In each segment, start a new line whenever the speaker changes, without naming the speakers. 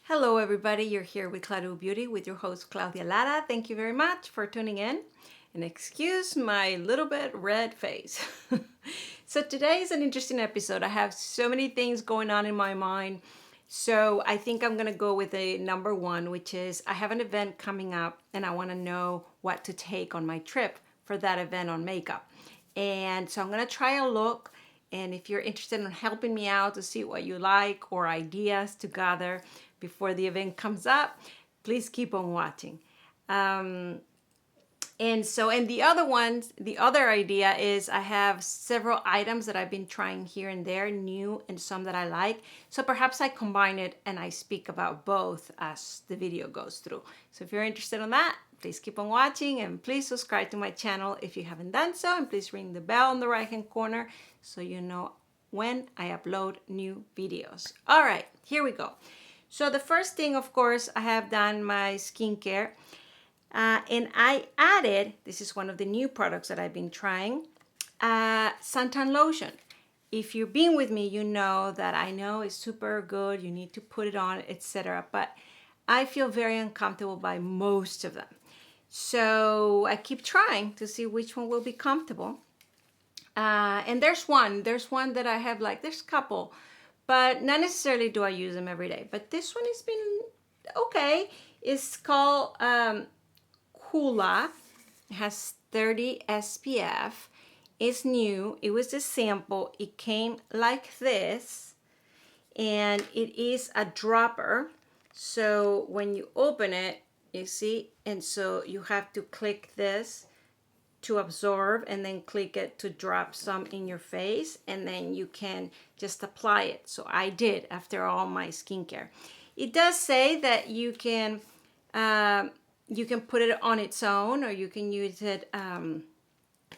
Hello everybody, you're here with Claudio Beauty with your host Claudia Lara. Thank you very much for tuning in and excuse my little bit red face. So today is an interesting episode. I have so many things going on in my mind. So I think I'm gonna go with a number one, which is I have an event coming up and I wanna know what to take on my trip for that event on makeup. And so I'm gonna try a look, and if you're interested in helping me out to see what you like or ideas to gather before the event comes up, please keep on watching. And the other idea is I have several items that I've been trying here and there, new and some that I like. So perhaps I combine it and I speak about both as the video goes through. So if you're interested in that, please keep on watching and please subscribe to my channel if you haven't done so, and please ring the bell in the right hand corner so you know when I upload new videos. All right, here we go. So the first thing, of course, I have done my skincare. And I added, this is one of the new products that I've been trying, suntan lotion. If you've been with me, you know that I know it's super good, you need to put it on, etc. But I feel very uncomfortable by most of them. So I keep trying to see which one will be comfortable. And there's one that I have, like, there's a couple, but not necessarily do I use them every day. But this one has been okay. It's called Hula. It has 30 SPF. It's new. It was a sample. It came like this, and it is a dropper. So when you open it, you see, and so you have to click this to absorb and then click it to drop some in your face, and then you can just apply it. So I did after all my skincare. It does say that you can put it on its own, or you can use it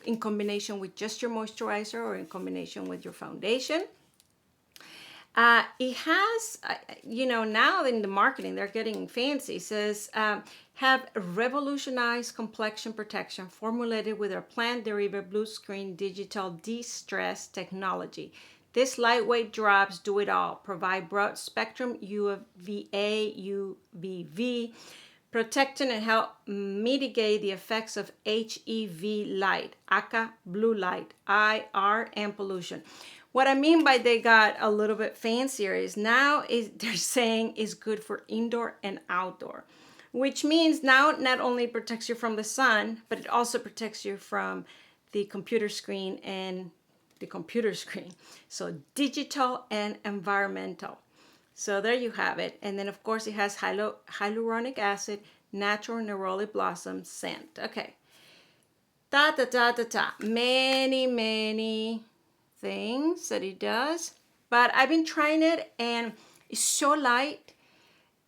in combination with just your moisturizer or in combination with your foundation. It has, now in the marketing, they're getting fancy. It says, have revolutionized complexion protection formulated with our plant-derived blue screen digital de-stress technology. This lightweight drops do it all. Provide broad spectrum UVA, UVV, protecting and help mitigate the effects of HEV light, ACA blue light, IR, and pollution. What I mean by they got a little bit fancier is now they're saying is good for indoor and outdoor, which means now not only protects you from the sun, but it also protects you from the computer screen and the computer screen. So digital and environmental. So there you have it. And then of course it has hyaluronic acid, natural neroli blossom scent. Okay. Many things that it does, but I've been trying it and it's so light.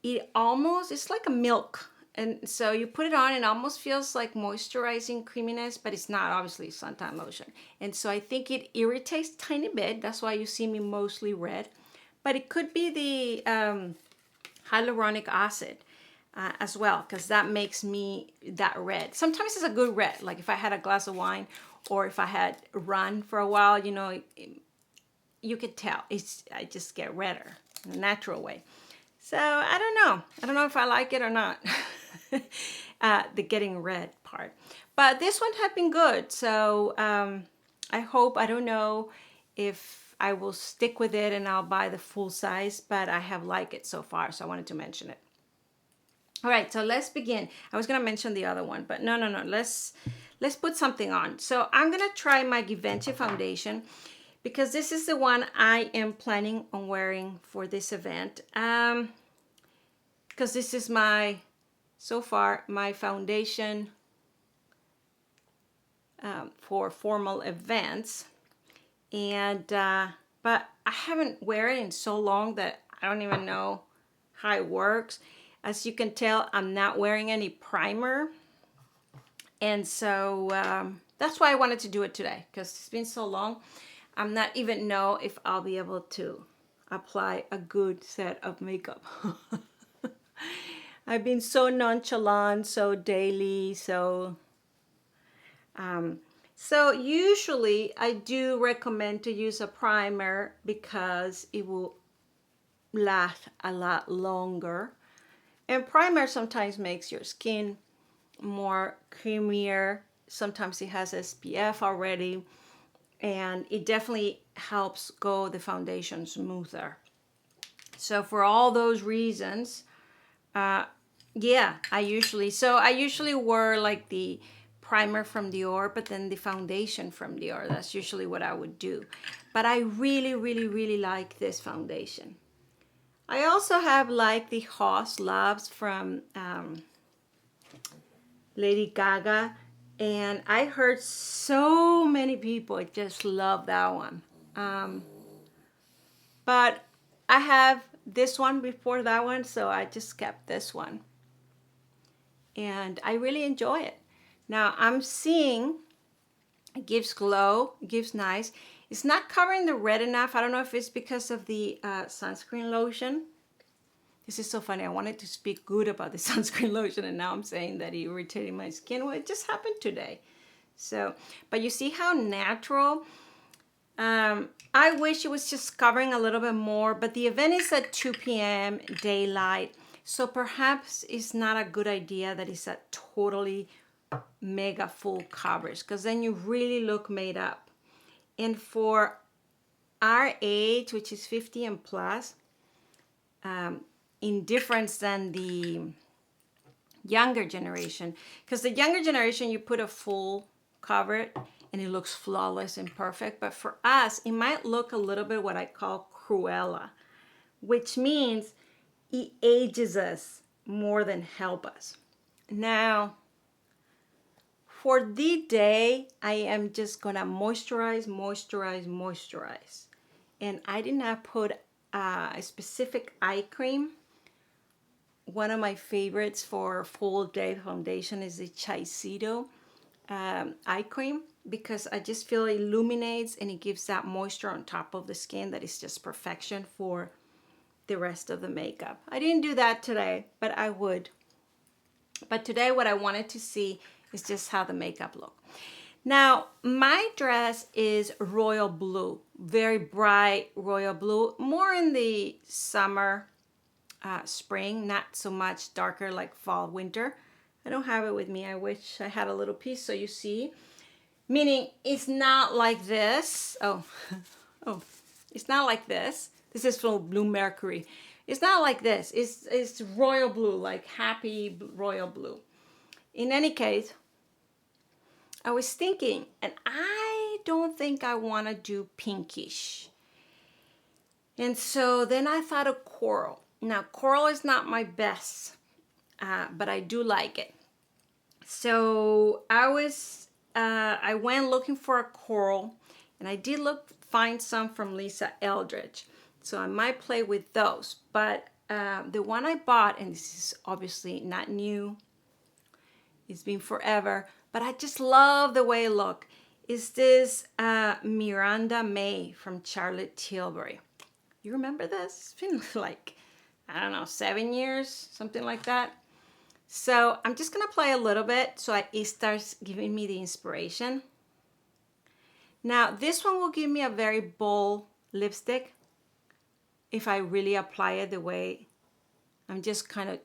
It's like a milk, and so you put it on and it almost feels like moisturizing creaminess, but it's not, obviously suntan lotion. And so I think it irritates a tiny bit. That's why you see me mostly red, but it could be the hyaluronic acid as well, because that makes me that red. Sometimes it's a good red, like if I had a glass of wine or if I had run for a while, you could tell. I just get redder in a natural way. So I don't know if I like it or not. The getting red part. But this one had been good. So I don't know if I will stick with it and I'll buy the full size, but I have liked it so far. So I wanted to mention it. All right, so let's begin. I was gonna mention the other one, but no. Let's put something on. So I'm gonna try my Givenchy Foundation because this is the one I am planning on wearing for this event. Because this is so far my foundation for formal events, and but I haven't worn it in so long that I don't even know how it works. As you can tell, I'm not wearing any primer. And so that's why I wanted to do it today, because it's been so long. I'm not even know if I'll be able to apply a good set of makeup. I've been so nonchalant, so daily, so usually I do recommend to use a primer because it will last a lot longer. And primer sometimes makes your skin more creamier. Sometimes it has SPF already, and it definitely helps go the foundation smoother. So for all those reasons, yeah, I usually wear like the primer from Dior, but then the foundation from Dior. That's usually what I would do. But I really, really, really like this foundation. I also have like the Haus Labs from Lady Gaga, and I heard so many people just love that one. But I have this one before that one, so I just kept this one. And I really enjoy it. Now I'm seeing it gives glow, it gives nice. It's not covering the red enough. I don't know if it's because of the sunscreen lotion. This is so funny. I wanted to speak good about the sunscreen lotion, and now I'm saying that it irritated my skin. Well, it just happened today. So, but you see how natural. I wish it was just covering a little bit more, but the event is at 2 p.m. daylight. So perhaps it's not a good idea that it's at totally mega full coverage, because then you really look made up. And for our age, which is 50 and plus, in difference than the younger generation, because the younger generation, you put a full cover and it looks flawless and perfect. But for us, it might look a little bit what I call Cruella, which means it ages us more than help us. Now, for the day, I am just gonna moisturize. And I did not put a specific eye cream. One of my favorites for full day foundation is the Shiseido eye cream, because I just feel it illuminates and it gives that moisture on top of the skin that is just perfection for the rest of the makeup. I didn't do that today, but I would. But today what I wanted to see is just how the makeup looked. Now, my dress is royal blue, very bright royal blue, more in the summer, spring, not so much darker like fall, winter. I don't have it with me. I wish I had a little piece so you see. Meaning it's not like this. Oh, oh, it's not like this. This is from Blue Mercury. It's not like this. It's royal blue, like happy royal blue. In any case, I was thinking, and I don't think I want to do pinkish. And so then I thought of coral. Now, coral is not my best, but I do like it. So I went looking for a coral, and I did find some from Lisa Eldridge. So I might play with those. But the one I bought, and this is obviously not new, it's been forever, but I just love the way it looks, is this Miranda May from Charlotte Tilbury. You remember this? It's been like, I don't know, 7 years, something like that. So I'm just gonna play a little bit so it starts giving me the inspiration. Now this one will give me a very bold lipstick if I really apply it the way I'm just kind of,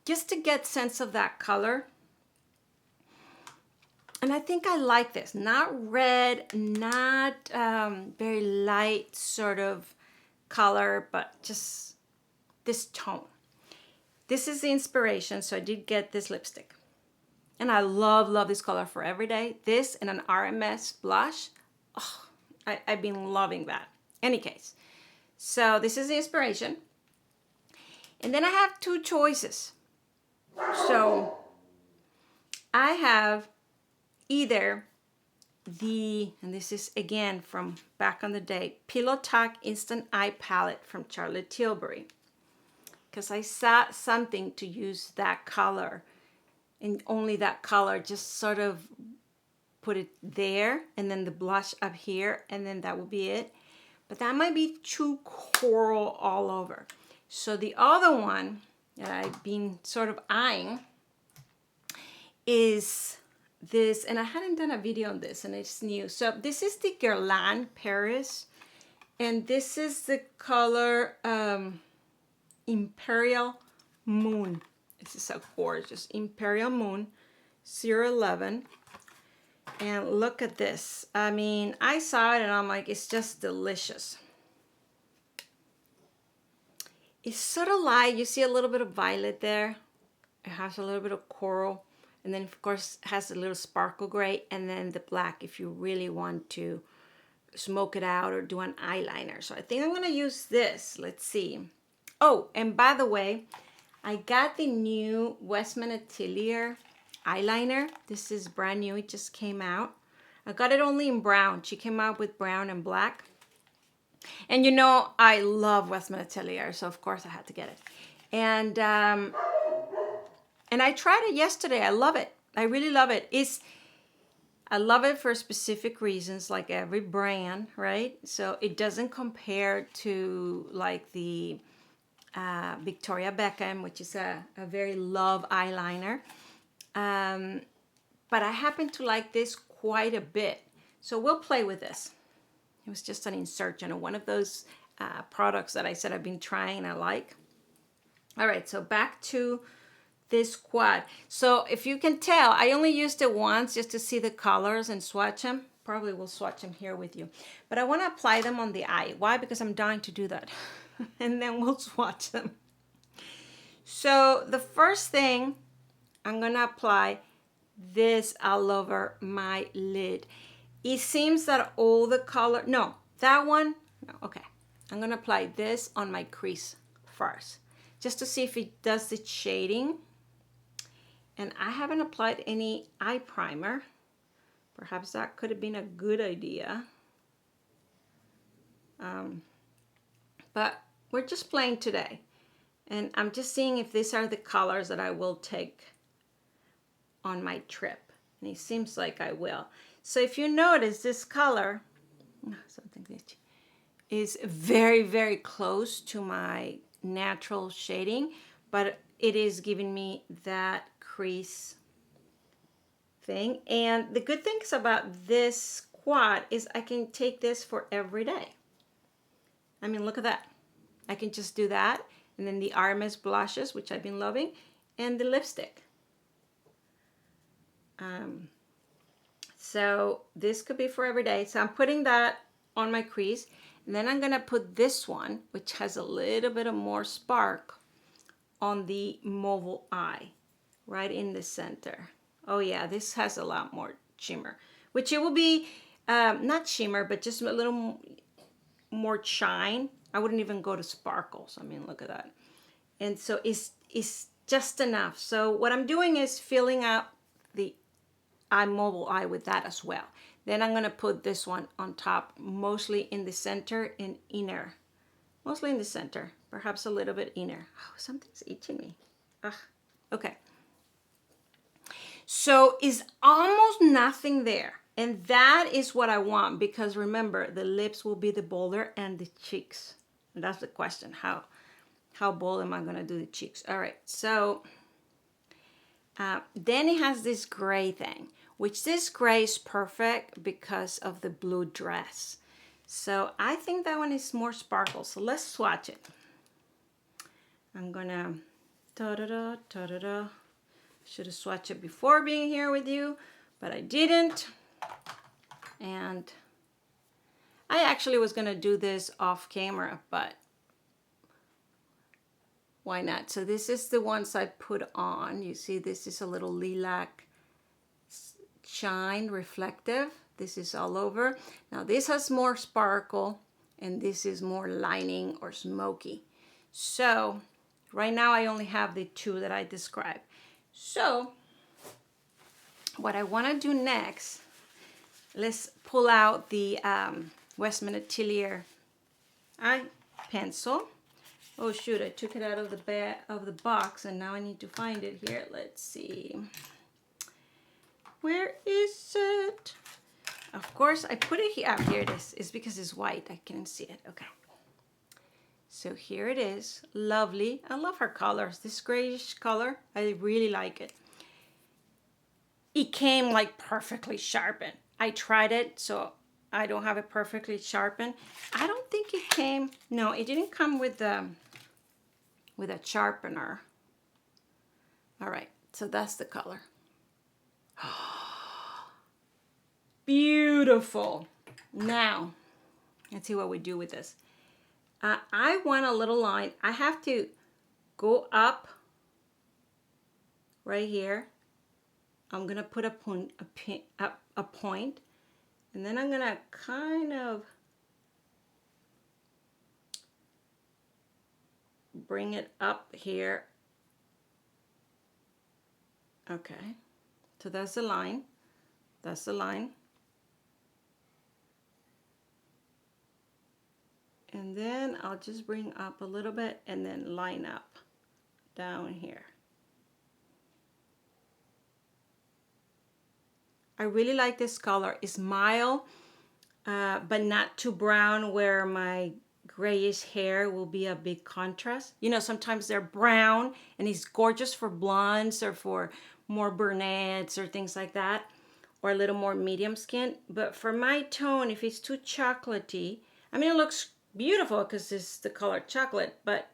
just to get sense of that color. And I think I like this, not red, not very light sort of color, but just this tone. This is the inspiration, so I did get this lipstick. And I love this color for every day. This and an Rms Blush. Oh, I've been loving that. Any case, so this is the inspiration. And then I have two choices. So I have either and this is again from back on the day, Pillow Talk Instant Eye Palette from Charlotte Tilbury. Because I saw something to use that color, and only that color, just sort of put it there, and then the blush up here, and then that will be it. But that might be too coral all over. So the other one that I've been sort of eyeing is this, and I hadn't done a video on this, and it's new. So this is the Guerlain Paris, And this is the color Imperial Moon. This is so gorgeous. Imperial Moon 011. And look at this. I mean, I saw it and I'm like, it's just delicious. It's sort of light. You see a little bit of violet there. It has a little bit of coral. And then, of course, it has a little sparkle gray. And then the black if you really want to smoke it out or do an eyeliner. So I think I'm going to use this. Let's see. Oh, and by the way, I got the new Westman Atelier eyeliner. This is brand new. It just came out. I got it only in brown. She came out with brown and black. And you know, I love Westman Atelier, so of course I had to get it. And I tried it yesterday. I love it. I really love it. I love it for specific reasons, like every brand, right? So it doesn't compare to like the Victoria Beckham, which is a very love eyeliner. But I happen to like this quite a bit. So we'll play with this. It was just an insert, you know, one of those products that I said I've been trying and I like. All right, so back to this quad. So if you can tell, I only used it once just to see the colors and swatch them. Probably will swatch them here with you. But I want to apply them on the eye. Why? Because I'm dying to do that. And then we'll swatch them. So the first thing, I'm going to apply this all over my lid. It seems that all the color, no, that one, no, okay. I'm gonna apply this on my crease first, just to see if it does the shading. And I haven't applied any eye primer. Perhaps that could have been a good idea. But we're just playing today. And I'm just seeing if these are the colors that I will take on my trip. And it seems like I will. So if you notice, this color is very, very close to my natural shading, but it is giving me that crease thing. And the good things about this quad is I can take this for every day. I mean, look at that. I can just do that. And then the Rms blushes, which I've been loving, and the lipstick. So this could be for every day. So I'm putting that on my crease. And then I'm going to put this one, which has a little bit of more spark, on the mobile eye, right in the center. Oh yeah, this has a lot more shimmer, which it will be, not shimmer, but just a little more shine. I wouldn't even go to sparkles. I mean, look at that. And so it's just enough. So what I'm doing is filling out the mobile eye with that as well. Then I'm going to put this one on top, mostly in the center and inner. Mostly in the center, perhaps a little bit inner. Oh, something's itching me. Ugh. Okay. So it's almost nothing there. And that is what I want, because remember, the lips will be the bolder and the cheeks. And that's the question. How bold am I going to do the cheeks? All right. So then it has this gray thing, which this gray is perfect because of the blue dress. So I think that one is more sparkle. So let's swatch it. I'm gonna ta-da-da. Should have swatched it before being here with you, but I didn't. And I actually was gonna do this off camera, but why not? So this is the ones I put on. You see, this is a little lilac shine, reflective. This is all over. Now this has more sparkle, and this is more lining or smoky. So right now I only have the two that I described. So what I want to do next, let's pull out the Westman Atelier eye pencil. Oh shoot, I took it out of the box and now I need to find it here. Let's see. Where is it? Of course, I put it here. Oh, here it is. It's because it's white. I can't see it. Okay. So here it is. Lovely. I love her colors. This grayish color, I really like it. It came like perfectly sharpened. I tried it, so I don't have it perfectly sharpened. I don't think it came, no, it didn't come with a sharpener. All right, so that's the color. Beautiful. Now, let's see what we do with this. I want a little line. I have to go up right here. I'm gonna put a point, and then I'm gonna kind of bring it up here. Okay, so that's the line. That's the line. And then I'll just bring up a little bit and then line up down here. I really like this color. It's mild, but not too brown where my grayish hair will be a big contrast. You know, sometimes they're brown and it's gorgeous for blondes or for more brunettes or things like that, or a little more medium skin. But for my tone, if it's too chocolatey, I mean, it looks beautiful because it's the color chocolate, but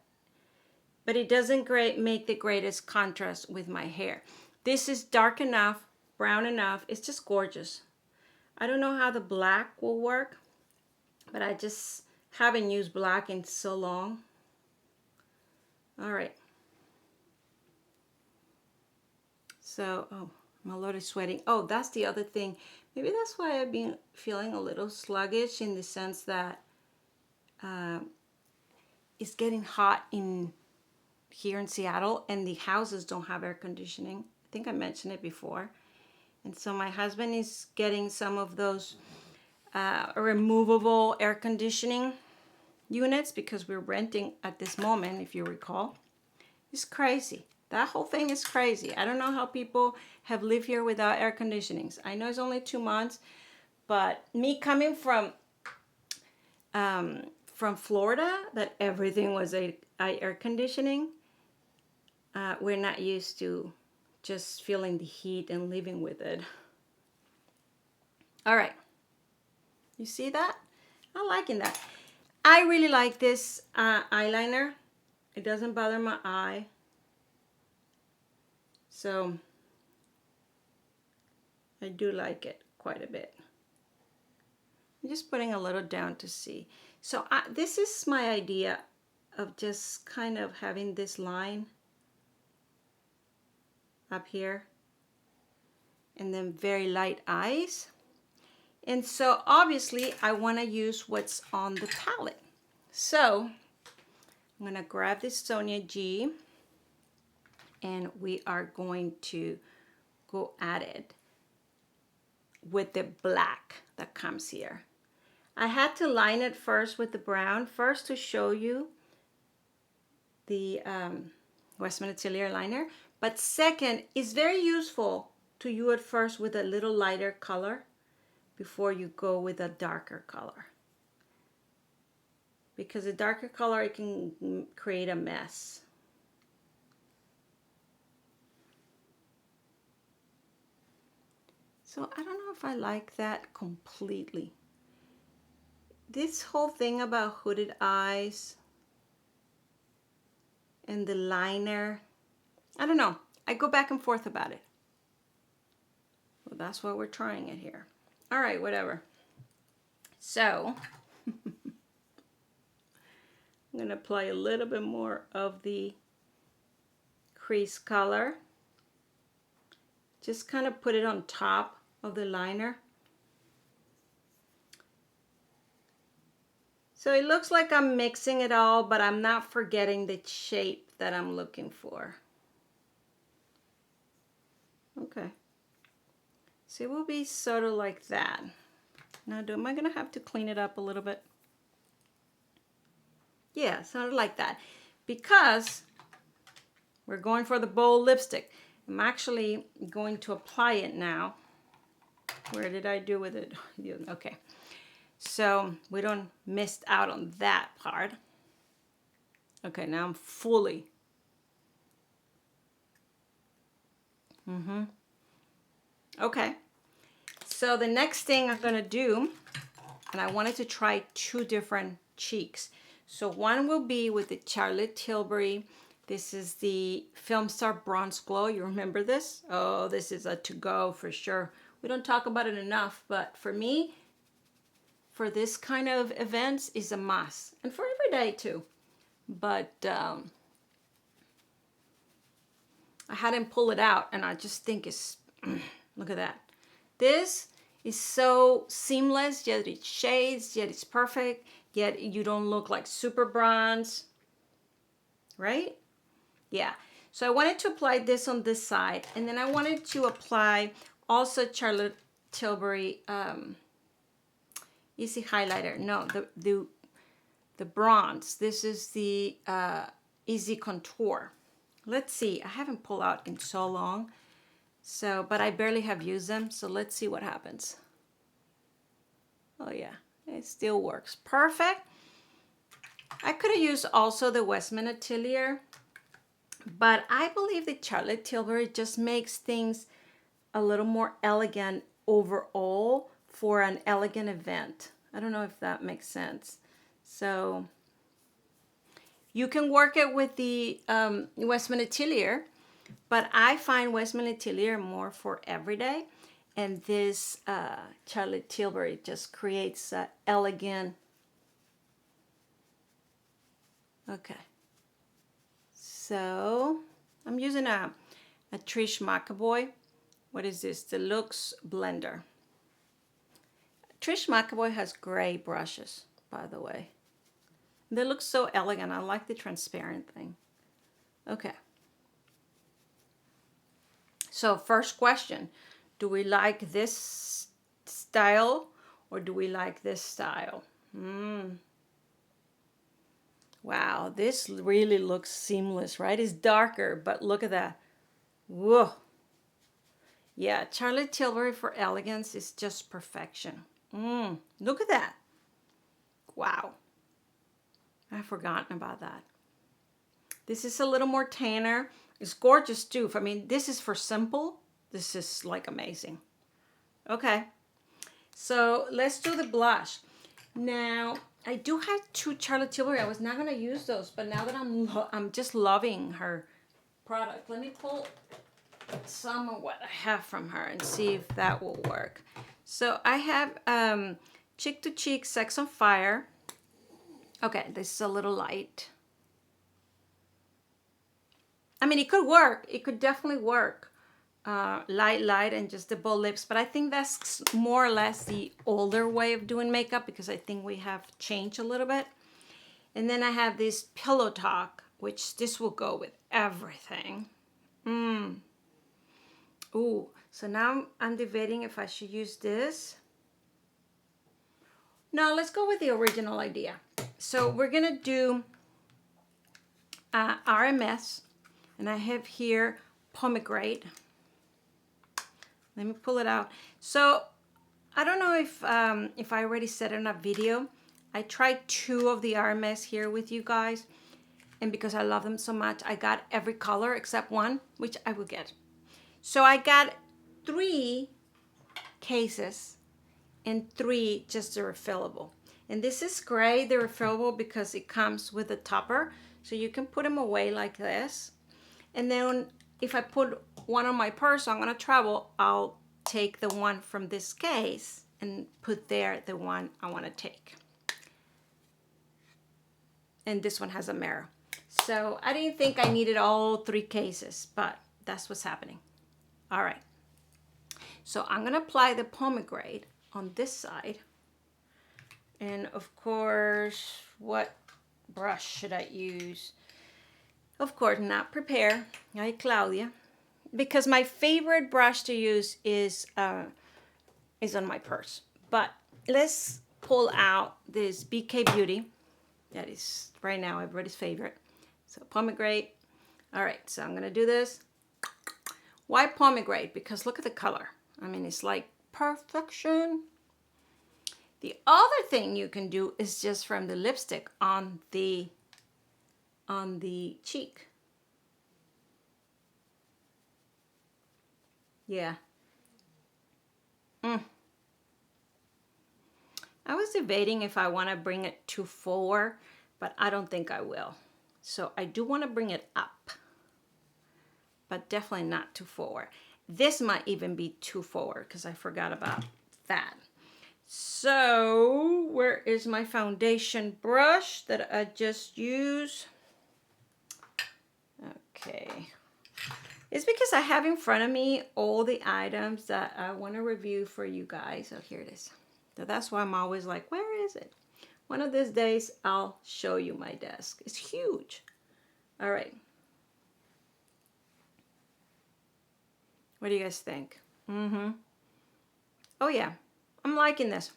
it doesn't make the greatest contrast with my hair. This is dark enough, brown enough. It's just gorgeous. I don't know how the black will work, but I just haven't used black in so long. All right. So, oh, I'm a little sweating. Oh, that's the other thing. Maybe that's why I've been feeling a little sluggish, in the sense that it's getting hot here in Seattle, and the houses don't have air conditioning. I think I mentioned it before. And so my husband is getting some of those removable air conditioning units, because we're renting at this moment, if you recall. It's crazy. That whole thing is crazy. I don't know how people have lived here without air conditionings. I know it's only 2 months, but me coming from Florida, that everything was air conditioning, we're not used to just feeling the heat and living with it. All right, you see that? I'm liking that. I really like this eyeliner. It doesn't bother my eye. So I do like it quite a bit. I'm just putting a little down to see. So this is my idea of just kind of having this line up here, and then very light eyes. And so obviously I want to use what's on the palette. So I'm going to grab this Sonia G, and we are going to go at it with the black that comes here. I had to line it first with the brown, first to show you the Westman Atelier liner, but second, it's very useful to use it first with a little lighter color before you go with a darker color, because a darker color, it can create a mess. So I don't know if I like that completely. This whole thing about hooded eyes and the liner, I don't know. I go back and forth about it. Well, that's why we're trying it here. All right, whatever. So I'm going to apply a little bit more of the crease color. Just kind of put it on top of the liner. So it looks like I'm mixing it all, but I'm not forgetting the shape that I'm looking for. Okay. So it will be sort of like that. Now, am I gonna have to clean it up a little bit? Yeah, sort of like that. Because we're going for the bold lipstick. I'm actually going to apply it now. Where did I do with it? Okay. So we don't miss out on that part. Okay, now I'm fully. Okay. So the next thing I'm gonna do and I wanted to try two different cheeks. So one will be with the Charlotte Tilbury. This is the Film Star Bronze Glow. You remember this? Oh, this is a to-go for sure. We don't talk about it enough, but for me, for this kind of events, is a must. And for every day too. But I hadn't pulled it out, and I just think it's, look at that. This is so seamless, yet it shades, yet it's perfect, yet you don't look like super bronze, right? Yeah, so I wanted to apply this on this side, and then I wanted to apply also Charlotte Tilbury Easy Highlighter. No, the bronze. This is the Easy Contour. Let's see, I haven't pulled out in so long, so, but I barely have used them, so let's see what happens. Oh yeah, it still works perfect. I could have used also the Westman Atelier, but I believe the Charlotte Tilbury just makes things a little more elegant overall for an elegant event. I don't know if that makes sense. So you can work it with the Westman Atelier, but I find Westman Atelier more for everyday, and this Charlotte Tilbury just creates an elegant. Okay. So I'm using a Trish McAvoy. What is this? Deluxe Blender. Trish McAvoy has gray brushes, by the way. They look so elegant. I like the transparent thing. Okay. So first question, do we like this style or do we like this style? Wow, this really looks seamless, right? It's darker, but look at that. Whoa. Yeah, Charlotte Tilbury for elegance is just perfection. Look at that. Wow. I've forgotten about that. This is a little more tanner. It's gorgeous too. I mean, this is for simple. This is like amazing. Okay. So let's do the blush. Now, I do have two Charlotte Tilbury. I was not going to use those, but now that I'm just loving her product. Let me pull some of what I have from her and see if that will work. So I have Cheek to Cheek Sex on Fire. Okay, this is a little light. I mean, it could work. It could definitely work. Light, and just the bold lips. But I think that's more or less the older way of doing makeup because I think we have changed a little bit. And then I have this Pillow Talk, which this will go with everything. Ooh, so now I'm debating if I should use this. No, let's go with the original idea. So we're gonna do RMS, and I have here Pomegranate. Let me pull it out. So I don't know if I already said in a video. I tried two of the RMS here with you guys, and because I love them so much, I got every color except one, which I will get. So I got 3 cases and 3 just the refillable. And this is great, the refillable, because it comes with a topper, so you can put them away like this. And then if I put one on my purse, so I'm gonna travel, I'll take the one from this case and put there the one I wanna take. And this one has a mirror. So I didn't think I needed all 3 cases, but that's what's happening. All right. So I'm gonna apply the pomegranate on this side. And of course, what brush should I use? Of course, not Prepare. Hi, Claudia. Because my favorite brush to use is on my purse. But let's pull out this BK Beauty. That is right now everybody's favorite. So pomegranate. All right, so I'm gonna do this. Why pomegranate? Because look at the color. I mean, it's like perfection. The other thing you can do is just from the lipstick on the cheek. Yeah. I was debating if I want to bring it too forward, but I don't think I will. So I do want to bring it up, but definitely not too forward. This might even be too forward because I forgot about that. So where is my foundation brush that I just used? Okay. It's because I have in front of me all the items that I want to review for you guys. Oh, here it is. So that's why I'm always like, where is it? One of these days, I'll show you my desk. It's huge. All right. What do you guys think? Mm-hmm. Oh, yeah. I'm liking this.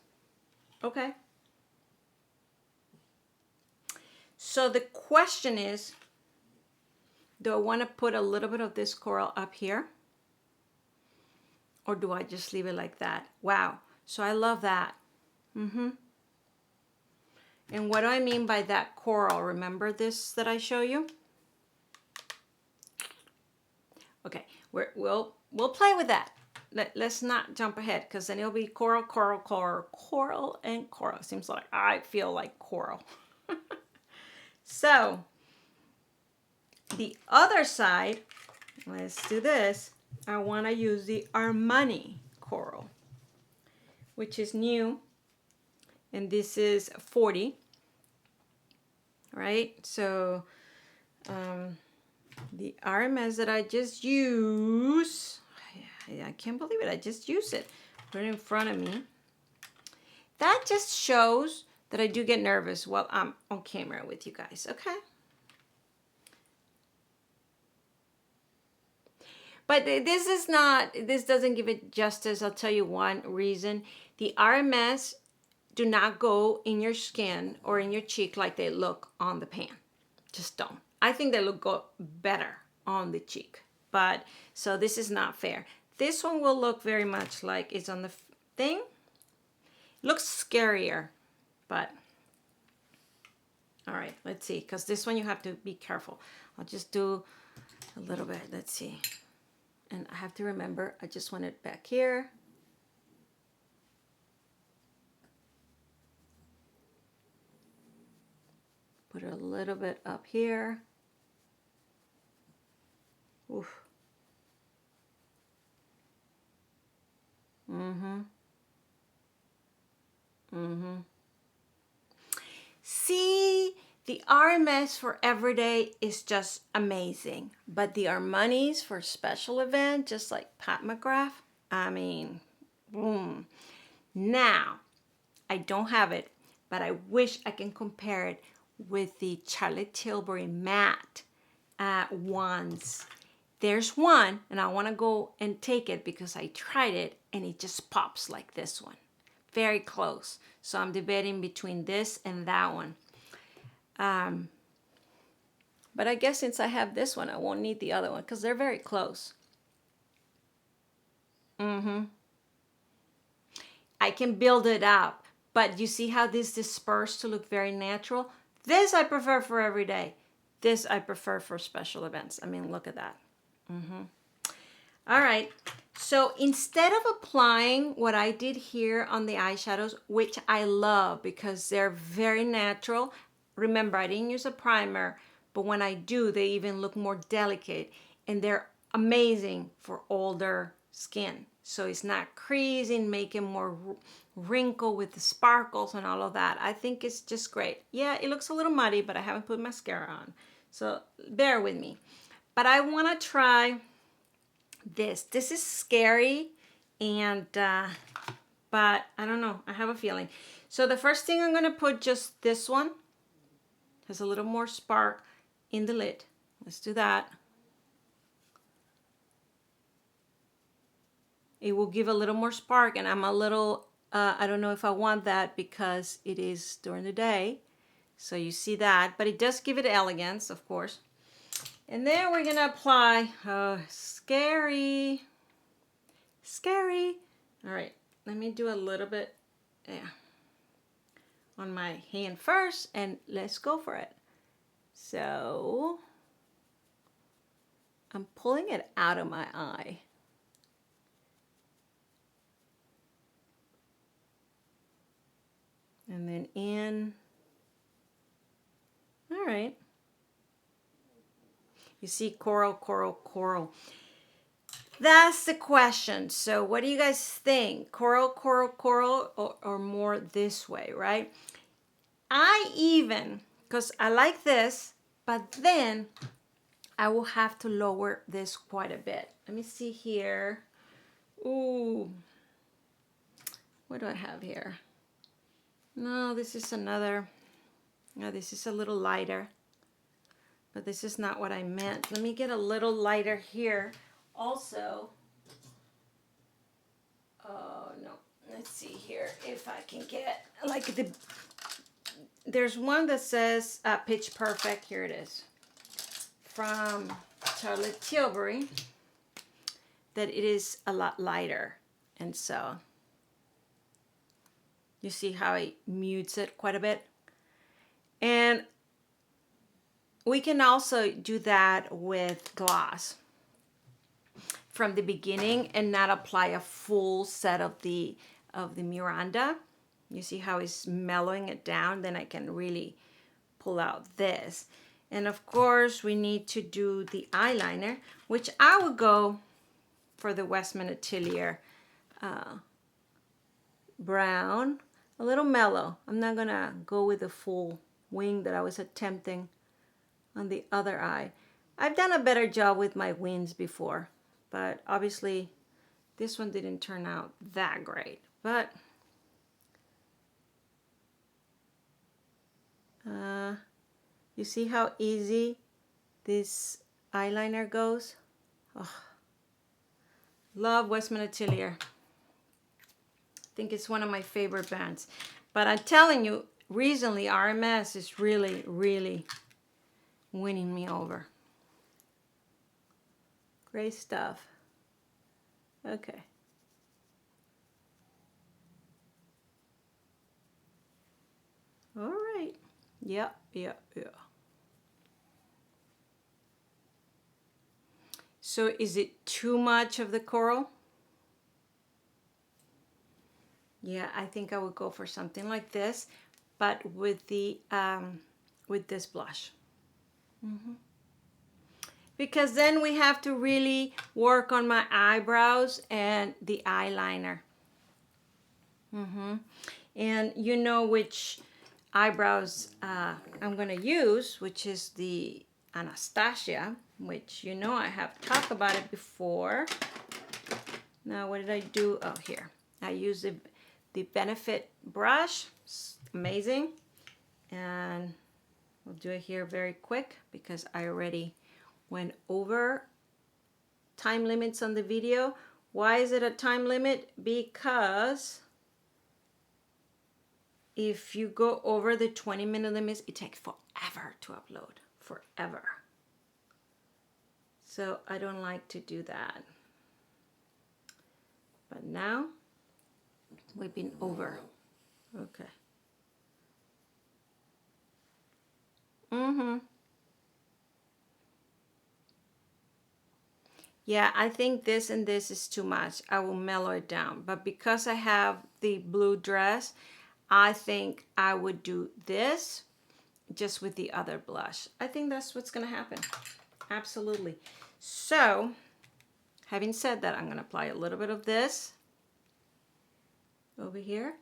Okay. So the question is, do I want to put a little bit of this coral up here? Or do I just leave it like that? Wow. So I love that. Mm-hmm. And what do I mean by that coral? Remember this that I show you? Okay, we'll play with that. Let's not jump ahead because then it'll be coral, coral, coral, coral, and coral. Seems like I feel like coral. So the other side, let's do this. I want to use the Armani coral, which is new, and this is 40. Right? So the RMS that I just used, I can't believe it, I just used it. Put it in front of me. That just shows that I do get nervous while I'm on camera with you guys, okay? But this doesn't give it justice. I'll tell you one reason. The RMS do not go in your skin or in your cheek like they look on the pan. Just don't. I think they look better on the cheek. But, so this is not fair. This one will look very much like it's on the thing. Looks scarier, but, all right, let's see. Because this one you have to be careful. I'll just do a little bit. Let's see. And I have to remember, I just want it back here. Put a little bit up here. Oof. Mm-hmm. Mm-hmm. See, the RMS for everyday is just amazing. But the Armani's for special event, just like Pat McGrath, I mean, boom. Now, I don't have it, but I wish I can compare it with the Charlotte Tilbury matte ones. There's one, and I want to go and take it because I tried it, and it just pops like this one. Very close. So I'm debating between this and that one. But I guess since I have this one, I won't need the other one because they're very close. Mm-hmm. I can build it up, but you see how this dispersed to look very natural? This I prefer for every day. This I prefer for special events. I mean, look at that. Mm-hmm. All right. So instead of applying what I did here on the eyeshadows, which I love because they're very natural. Remember, I didn't use a primer, but when I do, they even look more delicate. And they're amazing for older skin. So it's not creasing, making more wrinkle with the sparkles and all of that. I think it's just great. Yeah, it looks a little muddy, but I haven't put mascara on. So bear with me. But I want to try this. This is scary, and but I don't know. I have a feeling. So the first thing I'm going to put just this one. Has a little more spark in the lid. Let's do that. It will give a little more spark, and I'm a little, I don't know if I want that because it is during the day. So you see that, but it does give it elegance, of course. And then we're gonna apply, scary. All right, let me do a little bit, on my hand first, and let's go for it. So I'm pulling it out of my eye. And then in. All right. You see coral, coral, coral. That's the question. So what do you guys think? Coral, coral, coral, or more this way, right? I even, because I like this, but then I will have to lower this quite a bit. Let me see here. Ooh. What do I have here? No, this is another. No, this is a little lighter. But this is not what I meant. Let me get a little lighter here. Also, oh no, let's see here if I can get like there's one that says Pitch Perfect. Here it is. From Charlotte Tilbury. That it is a lot lighter. And so, you see how it mutes it quite a bit. And we can also do that with gloss from the beginning and not apply a full set of the Miranda. You see how it's mellowing it down? Then I can really pull out this. And of course, we need to do the eyeliner, which I would go for the Westman Atelier brown, a little mellow. I'm not gonna go with the full wing that I was attempting on the other eye. I've done a better job with my wings before, but obviously this one didn't turn out that great. But you see how easy this eyeliner goes? Oh, love Westman Atelier. I think it's one of my favorite brands. But I'm telling you, recently RMS is really, really winning me over. Great stuff. Okay. All right. Yep. So is it too much of the coral? Yeah, I think I would go for something like this, but with the with this blush. Because then we have to really work on my eyebrows and the eyeliner. And you know which eyebrows I'm gonna use, which is the Anastasia, which you know I have talked about it before. Now what did I do? Oh, here. I use the Benefit brush. It's amazing. And we'll do it here very quick because I already went over time limits on the video. Why is it a time limit? Because if you go over the 20-minute limits, it takes forever to upload. Forever. So I don't like to do that. But now we've been over. Okay. Yeah, I think this and this is too much. I will mellow it down. But because I have the blue dress, I think I would do this just with the other blush. I think that's what's going to happen. Absolutely. So, having said that, I'm going to apply a little bit of this over here.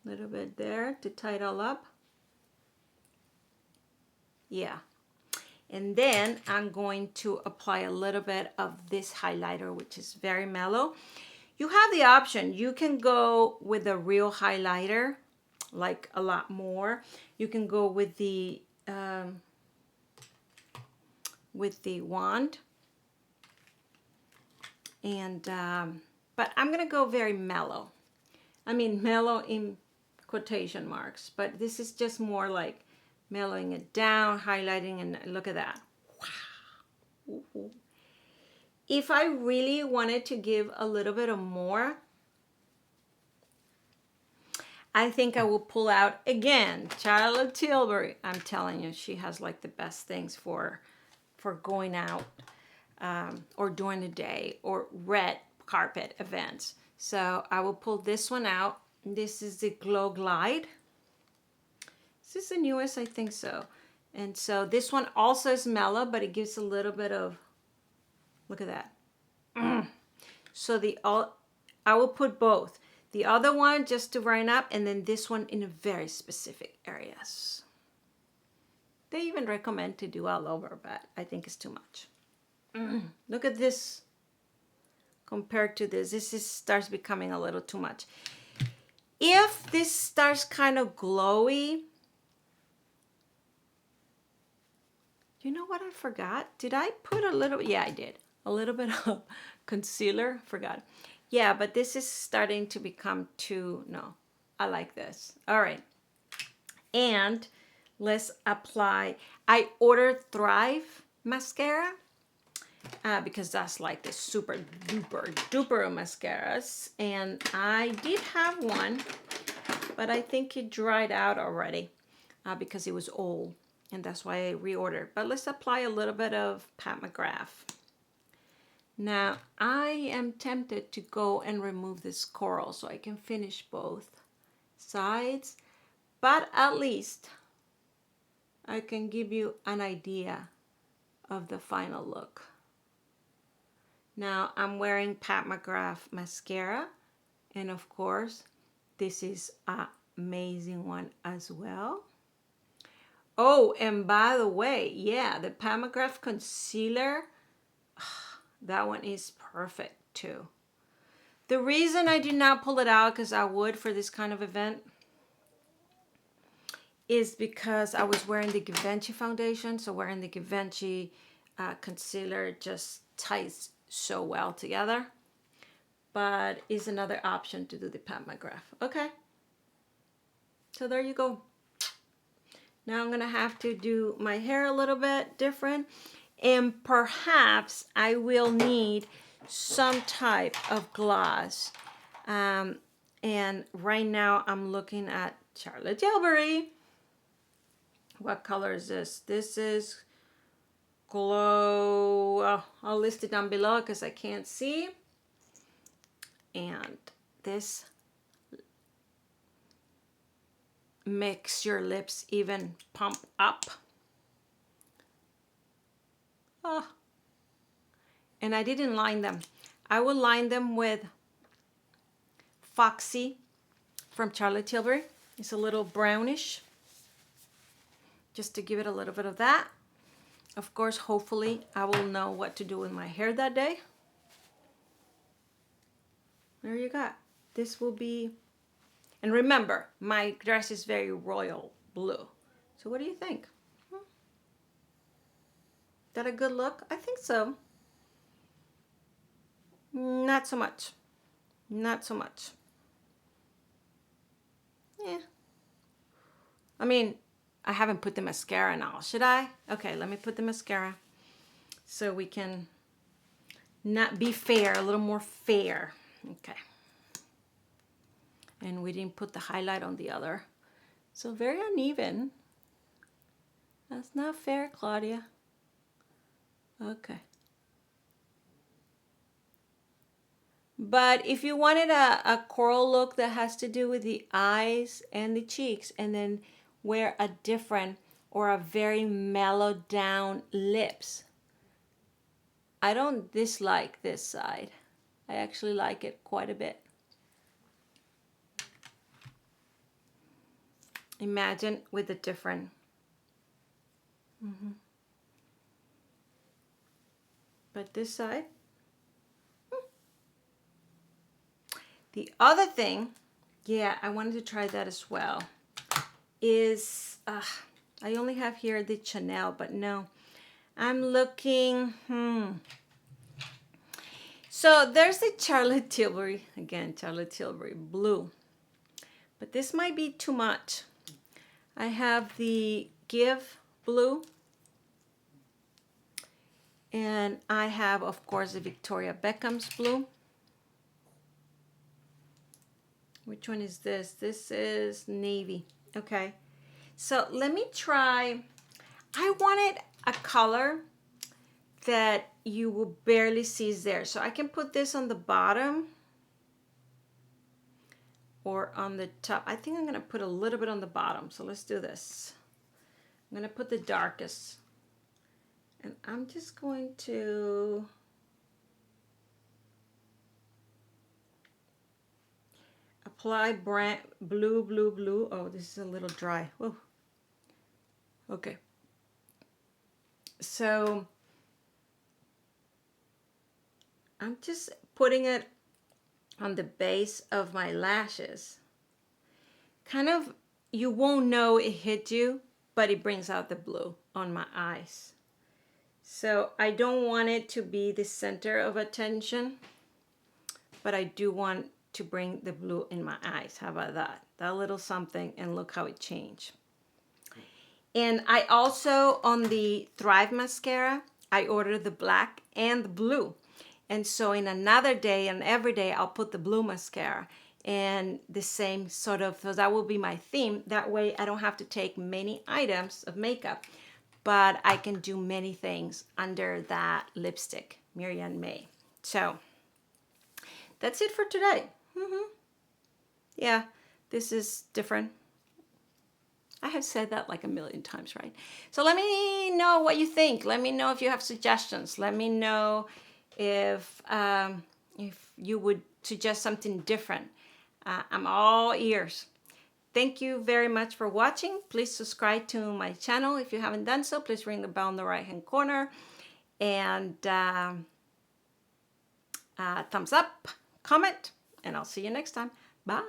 Little bit there to tie it all up. Yeah. And then I'm going to apply a little bit of this highlighter, which is very mellow. You have the option. You can go with a real highlighter, like a lot more. You can go with the wand. And but I'm gonna go very mellow. I mean mellow in quotation marks, but this is just more like mellowing it down, highlighting, and look at that. Wow. Ooh. If I really wanted to give a little bit of more, I think I will pull out again Charlotte Tilbury. I'm telling you, she has like the best things for going out or during the day, or red carpet events. So I will pull this one out. This is the Glow Glide. This is the newest, I think so. And so this one also is mellow, but it gives a little bit of, look at that. So I will put both. The other one just to brighten up, and then this one in very specific areas. They even recommend to do all over, but I think it's too much. Look at this compared to this. This starts becoming a little too much. If this starts kind of glowy, you know what I forgot? Did I put a little, yeah, I did. A little bit of concealer, forgot. Yeah, but this is starting to become too, no, I like this. All right. And let's apply, I ordered Thrive mascara because that's like the super duper duper mascaras. And I did have one, but I think it dried out already because it was old. And that's why I reordered. But let's apply a little bit of Pat McGrath. Now, I am tempted to go and remove this coral so I can finish both sides. But at least I can give you an idea of the final look. Now, I'm wearing Pat McGrath mascara. And of course, this is an amazing one as well. Oh, and by the way, yeah, the Pat McGrath concealer, that one is perfect too. The reason I did not pull it out, because I would for this kind of event, is because I was wearing the Givenchy Foundation. So wearing the Givenchy concealer just ties so well together. But it's another option to do the Pat McGrath. Okay. So there you go. Now I'm going to have to do my hair a little bit different. And perhaps I will need some type of gloss. And right now I'm looking at Charlotte Tilbury. What color is this? This is Glow. Well, I'll list it down below because I can't see. And this makes your lips even pump up. Oh. And I didn't line them. I will line them with Foxy from Charlotte Tilbury. It's a little brownish, just to give it a little bit of that. Of course, hopefully I will know what to do with my hair that day. There you go. This will be, and remember, my dress is very royal blue. So what do you think? Is that a good look? I think so. Not so much. Not so much. Yeah. I mean, I haven't put the mascara now. Should I? Okay, let me put the mascara so we can not be fair, a little more fair. Okay. And we didn't put the highlight on the other. So very uneven. That's not fair, Claudia. Okay. But if you wanted a coral look that has to do with the eyes and the cheeks, and then wear a different or a very mellowed down lips, I don't dislike this side. I actually like it quite a bit. Imagine with a different. But this side. The other thing, yeah, I wanted to try that as well, is, I only have here the Chanel, but no, I'm looking, So there's the Charlotte Tilbury, again, Charlotte Tilbury blue, but this might be too much. I have the Give blue, and I have, of course, the Victoria Beckham's blue. Which one is this? This is navy. Okay. So let me try. I wanted a color that you will barely see is there. So I can put this on the bottom or on the top. I think I'm gonna put a little bit on the bottom. So let's do this. I'm gonna put the darkest. And I'm just going to apply blue. Oh, this is a little dry. Whoa. Okay. So I'm just putting it on the base of my lashes. Kind of, you won't know it hit you, but it brings out the blue on my eyes. So I don't want it to be the center of attention, but I do want to bring the blue in my eyes. How about that? That little something, and look how it changed. And I also, on the Thrive mascara, I ordered the black and the blue. And so in another day and every day, I'll put the blue mascara and the same sort of, so that will be my theme. That way I don't have to take many items of makeup, but I can do many things under that lipstick, Miriam May. So that's it for today. Yeah, this is different. I have said that like a million times, right? So let me know what you think. Let me know if you have suggestions. Let me know if you would suggest something different. I'm all ears. Thank you very much for watching. Please subscribe to my channel if you haven't done so. Please ring the bell in the right-hand corner. And thumbs up, comment, and I'll see you next time. Bye.